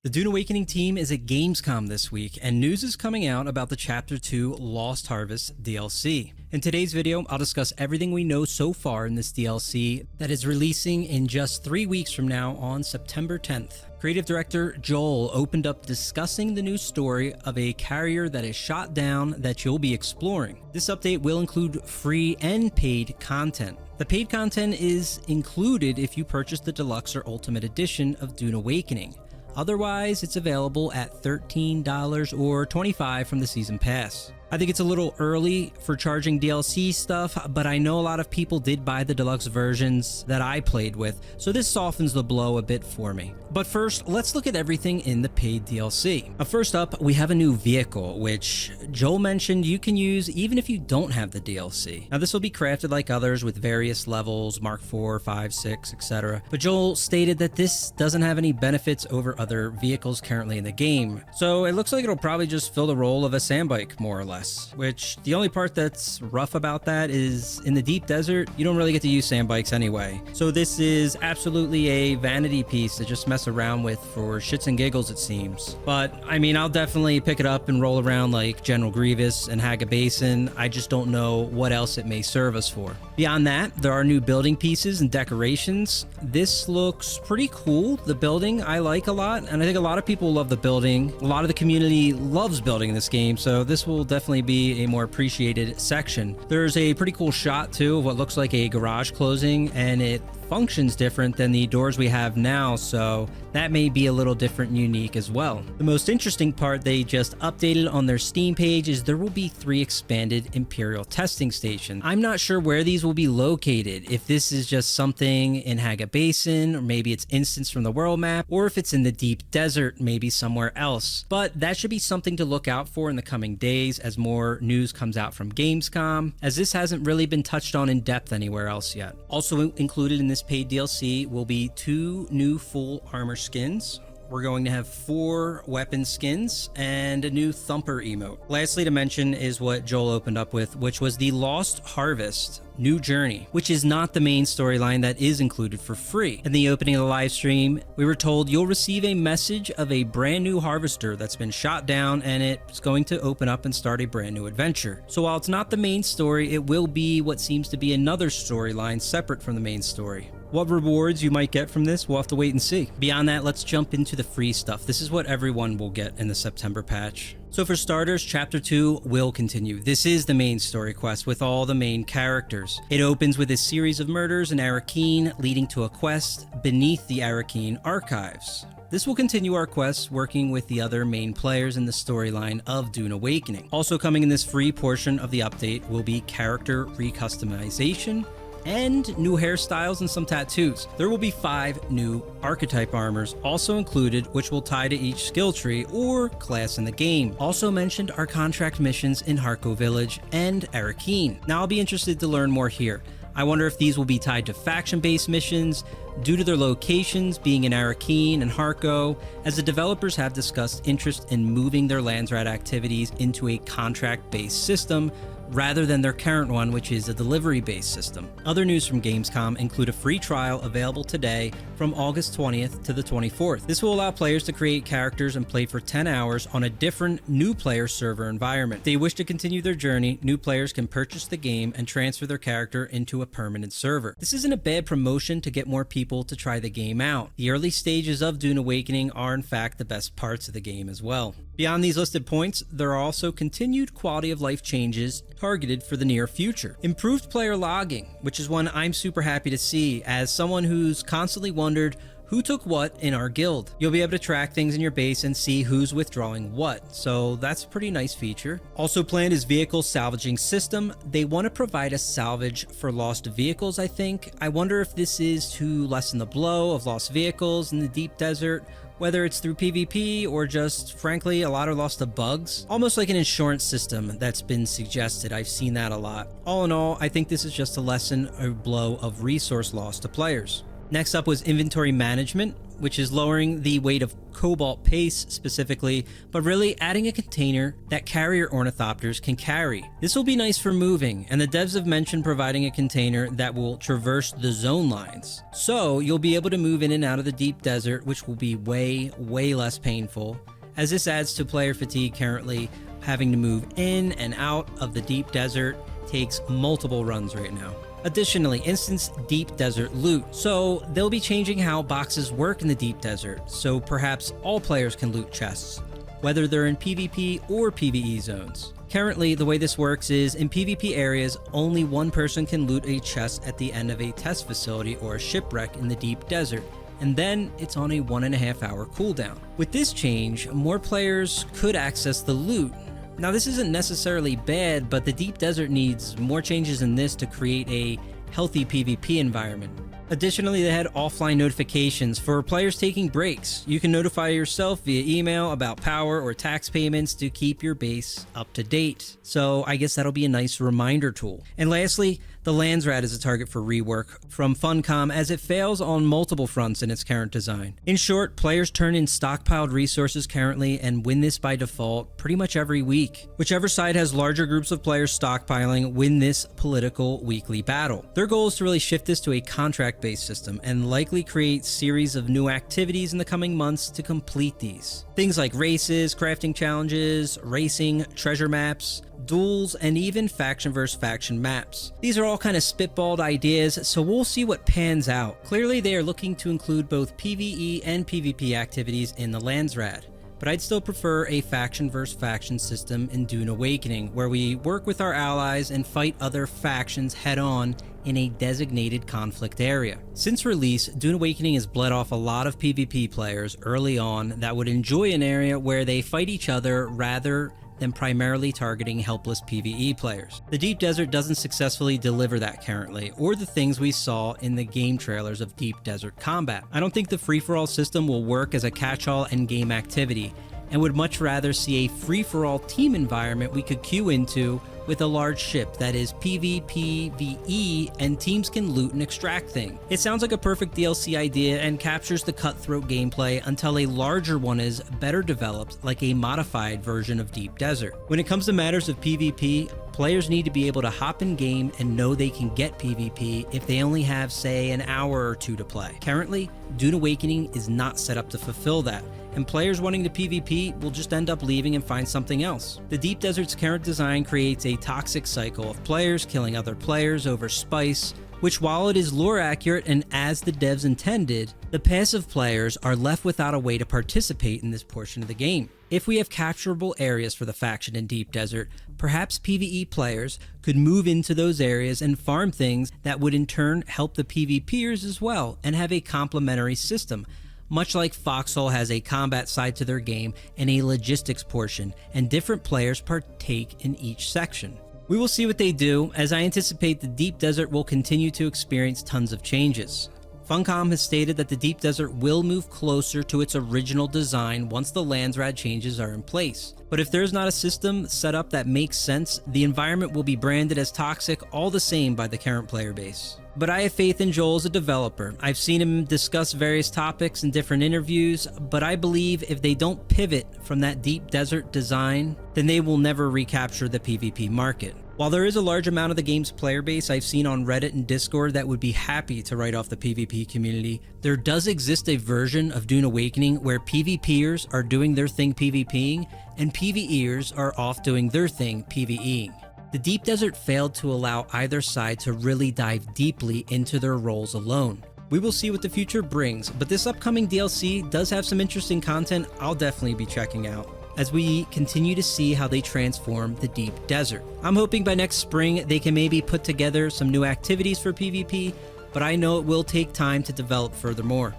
The Dune Awakening team is at Gamescom this week, and news is coming out about the Chapter 2 Lost Harvest DLC. In today's video, I'll discuss everything we know so far in this DLC that is releasing in just 3 weeks from now on September 10th. Creative director Joel opened up discussing the new story of a carrier that is shot down that you'll be exploring. This update will include free and paid content. The paid content is included if you purchase the Deluxe or Ultimate Edition of Dune Awakening. Otherwise, it's available at $13 or $25 from the Season Pass. I think it's a little early for charging DLC stuff, but I know a lot of people did buy the deluxe versions that I played with, so this softens the blow a bit for me. But first, let's look at everything in the paid DLC. First up, we have a new vehicle, which Joel mentioned you can use even if you don't have the DLC. Now, this will be crafted like others with various levels, Mark 4, 5, 6, etc. But Joel stated that this doesn't have any benefits over other vehicles currently in the game. So it looks like it'll probably just fill the role of a sandbike, more or less. Which the only part that's rough about that is in the deep desert, you don't really get to use sandbikes anyway. So this is absolutely a vanity piece to just mess around with for shits and giggles, it seems. But I mean, I'll definitely pick it up and roll around like General Grievous and Haga Basin. I just don't know what else it may serve us for. Beyond that, there are new building pieces and decorations. This looks pretty cool. The building I like a lot, and I think a lot of people love the building. A lot of the community loves building in this game, so this will definitely be a more appreciated section. There's a pretty cool shot too of what looks like a garage closing, and it functions different than the doors we have now, so that may be a little different and unique as well. The most interesting part they just updated on their Steam page is there will be 3 expanded Imperial testing stations. I'm not sure where these will be located, if this is just something in Haga Basin, or maybe it's instanced from the world map, or if it's in the deep desert, maybe somewhere else. But that should be something to look out for in the coming days as more news comes out from Gamescom, as this hasn't really been touched on in depth anywhere else yet. Also included in this paid DLC will be 2 new full armor skins. We're going to have 4 weapon skins and a new thumper emote. Lastly to mention is what Joel opened up with, which was the Lost Harvest New Journey, which is not the main storyline that is included for free. In the opening of the live stream, we were told you'll receive a message of a brand new harvester that's been shot down, and it's going to open up and start a brand new adventure. So while it's not the main story, it will be what seems to be another storyline separate from the main story. What rewards you might get from this, we'll have to wait and see. Beyond that, let's jump into the free stuff. This is what everyone will get in the September patch. So for starters, Chapter 2 will continue. This is the main story quest with all the main characters. It opens with a series of murders in Arrakeen, leading to a quest beneath the Arrakeen archives. This will continue our quests working with the other main players in the storyline of Dune Awakening. Also coming in this free portion of the update will be character recustomization and new hairstyles and some tattoos. There will be 5 new archetype armors also included, which will tie to each skill tree or class in the game. Also mentioned are contract missions in Harko Village and Arrakeen. Now I'll be interested to learn more here. I wonder if these will be tied to faction-based missions due to their locations being in Arrakeen and Harko, as the developers have discussed interest in moving their Landsraad activities into a contract-based system rather than their current one, which is a delivery-based system. Other news from Gamescom include a free trial available today from August 20th to the 24th. This will allow players to create characters and play for 10 hours on a different new player server environment. If they wish to continue their journey, new players can purchase the game and transfer their character into a permanent server. This isn't a bad promotion to get more people to try the game out. The early stages of Dune Awakening are in fact the best parts of the game as well. Beyond these listed points, there are also continued quality of life changes targeted for the near future. Improved player logging, which is one I'm super happy to see as someone who's constantly wondered who took what in our guild. You'll be able to track things in your base and see who's withdrawing what, so that's a pretty nice feature. Also planned is vehicle salvaging system. They want to provide a salvage for lost vehicles, I think. I wonder if this is to lessen the blow of lost vehicles in the deep desert, whether it's through PvP or just, frankly, a lot are lost to bugs. Almost like an insurance system that's been suggested. I've seen that a lot. All in all, I think this is just to lessen a blow of resource loss to players. Next up was inventory management, which is lowering the weight of cobalt paste specifically, but really adding a container that carrier ornithopters can carry. This will be nice for moving, and the devs have mentioned providing a container that will traverse the zone lines. So you'll be able to move in and out of the deep desert, which will be way less painful, as this adds to player fatigue currently. Having to move in and out of the deep desert takes multiple runs right now. Additionally, instance deep desert loot. So they'll be changing how boxes work in the deep desert, so perhaps all players can loot chests, whether they're in PvP or PvE zones. Currently, the way this works is in PvP areas, only one person can loot a chest at the end of a test facility or a shipwreck in the deep desert, and then it's on a 1.5 hour cooldown. With this change, more players could access the loot. Now, this isn't necessarily bad, but the deep desert needs more changes in this to create a healthy PvP environment. Additionally, they had offline notifications for players taking breaks. You can notify yourself via email about power or tax payments to keep your base up to date. So I guess that'll be a nice reminder tool. And lastly, the Landsraad is a target for rework from Funcom as it fails on multiple fronts in its current design. In short, players turn in stockpiled resources currently and win this by default pretty much every week. Whichever side has larger groups of players stockpiling win this political weekly battle. Their goal is to really shift this to a contract-based system and likely create series of new activities in the coming months to complete these. Things like races, crafting challenges, racing, treasure maps, duels, and even faction versus faction maps. These are all kind of spitballed ideas, so we'll see what pans out. Clearly, they are looking to include both PvE and PvP activities in the Landsraad, but I'd still prefer a faction versus faction system in Dune Awakening, where we work with our allies and fight other factions head-on in a designated conflict area. Since release, Dune Awakening has bled off a lot of PvP players early on that would enjoy an area where they fight each other rather than primarily targeting helpless PvE players. The Deep Desert doesn't successfully deliver that currently, or the things we saw in the game trailers of Deep Desert combat. I don't think the free-for-all system will work as a catch-all endgame activity, and would much rather see a free-for-all team environment we could queue into with a large ship that is PvPvE and teams can loot and extract things. It sounds like a perfect DLC idea and captures the cutthroat gameplay until a larger one is better developed, like a modified version of Deep Desert. When it comes to matters of PvP, players need to be able to hop in game and know they can get PvP if they only have, say, an hour or two to play. Currently, Dune Awakening is not set up to fulfill that, and players wanting to PvP will just end up leaving and find something else. The Deep Desert's current design creates a toxic cycle of players killing other players over spice, which, while it is lore accurate and as the devs intended, the passive players are left without a way to participate in this portion of the game. If we have capturable areas for the faction in Deep Desert, perhaps PvE players could move into those areas and farm things that would in turn help the PvPers as well and have a complementary system. Much like Foxhole has a combat side to their game and a logistics portion, and different players partake in each section. We will see what they do, as I anticipate the Deep Desert will continue to experience tons of changes. Funcom has stated that the Deep Desert will move closer to its original design once the Landsraad changes are in place. But if there's not a system set up that makes sense, the environment will be branded as toxic all the same by the current player base. But I have faith in Joel as a developer. I've seen him discuss various topics in different interviews, but I believe if they don't pivot from that Deep Desert design, then they will never recapture the PvP market. While there is a large amount of the game's player base I've seen on Reddit and Discord that would be happy to write off the PvP community, there does exist a version of Dune Awakening where PvPers are doing their thing PvPing and PvEers are off doing their thing PvEing. The Deep Desert failed to allow either side to really dive deeply into their roles alone. We will see what the future brings, but this upcoming DLC does have some interesting content I'll definitely be checking out as we continue to see how they transform the Deep Desert. I'm hoping by next spring they can maybe put together some new activities for PvP, but I know it will take time to develop furthermore.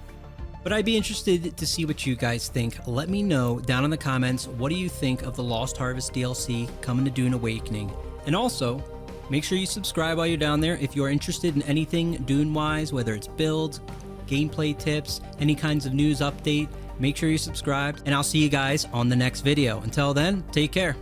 But I'd be interested to see what you guys think. Let me know down in the comments, what do you think of the Lost Harvest DLC coming to Dune Awakening? And also, make sure you subscribe while you're down there if you're interested in anything Dune-wise, whether it's builds, gameplay tips, any kinds of news update. Make sure you're subscribed, and I'll see you guys on the next video. Until then, take care.